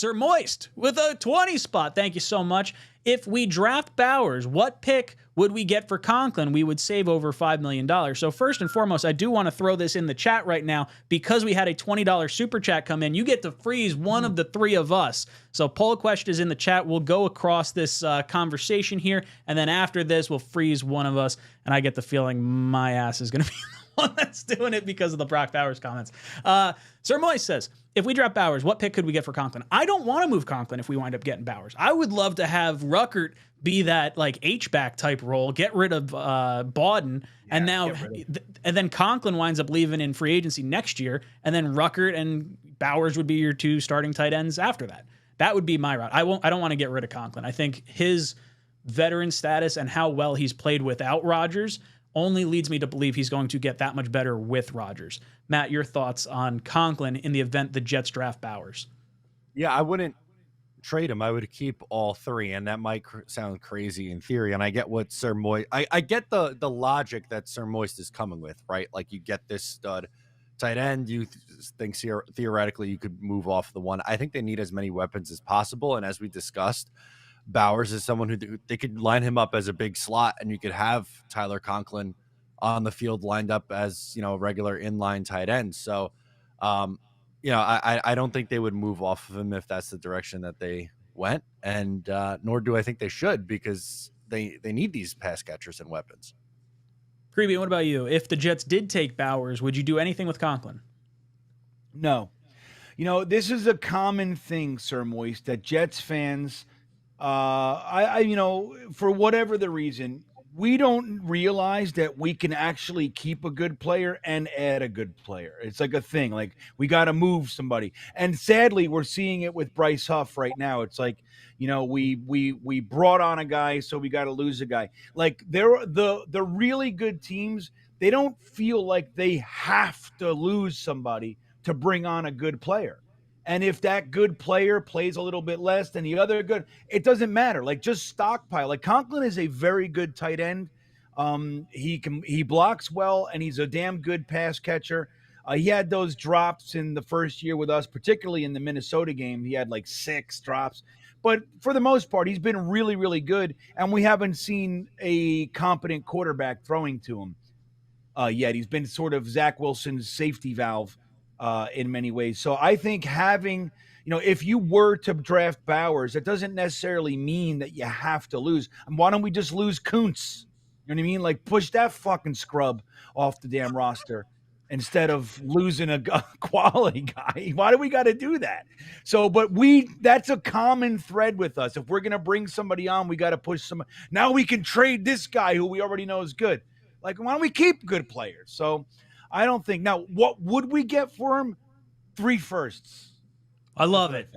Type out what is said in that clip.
Sir Moist with a 20 spot. Thank you so much. If we draft Bowers, what pick would we get for Conklin? We would save over $5 million. So first and foremost, I do want to throw this in the chat right now because we had a $20 super chat come in. You get to freeze one of the three of us. So poll question is in the chat. We'll go across this conversation here, and then after this, we'll freeze one of us, and I get the feeling my ass is going to be the one that's doing it because of the Brock Bowers comments. Sir Moise says, if we draft Bowers, what pick could we get for Conklin? I don't want to move Conklin if we wind up getting Bowers. I would love to have Ruckert be that like H-back type role, get rid of Bawden, and now and then Conklin winds up leaving in free agency next year, and then Ruckert and Bowers would be your two starting tight ends after that. That would be my route. I don't want to get rid of Conklin. I think his veteran status and how well he's played without Rodgers only leads me to believe he's going to get that much better with Rodgers. Matt, your thoughts on Conklin in the event the Jets draft Bowers? Yeah, I wouldn't trade him. I would keep all three, and that might sound crazy in theory. And I get what Sir Moist, I get the logic that Sir Moist is coming with, right? Like you get this stud tight end, you think theoretically you could move off the one. I think they need as many weapons as possible, and as we discussed, Bowers is someone who they could line him up as a big slot, and you could have Tyler Conklin on the field lined up as, you know, a regular inline tight end. So, you know, I don't think they would move off of him if that's the direction that they went, and nor do I think they should, because they need these pass catchers and weapons. Creepy, what about you? If the Jets did take Bowers, would you do anything with Conklin? No. You know, this is a common thing, Sir Moist, that Jets fans, you know, for whatever the reason, we don't realize that we can actually keep a good player and add a good player. It's like a thing. Like we got to move somebody, and sadly, we're seeing it with Bryce Huff right now. It's like, you know, we brought on a guy, so we got to lose a guy. Like the really good teams, they don't feel like they have to lose somebody to bring on a good player. And if that good player plays a little bit less than the other good, it doesn't matter. Like just stockpile. Like Conklin is a very good tight end. He blocks well, and he's a damn good pass catcher. He had those drops in the first year with us, particularly in the Minnesota game. He had like 6 drops. But for the most part, he's been really, really good. And we haven't seen a competent quarterback throwing to him yet. He's been sort of Zach Wilson's safety valve in many ways. So I think having, you know, if you were to draft Bowers, it doesn't necessarily mean that you have to lose. And why don't we just lose Kuntz? You know what I mean? Like push that fucking scrub off the damn roster instead of losing a quality guy. Why do we got to do that? So, but that's a common thread with us. If we're going to bring somebody on, we got to push some. Now we can trade this guy who we already know is good. Like, why don't we keep good players? So I don't think. Now, what would we get for him? 3 firsts. I love it.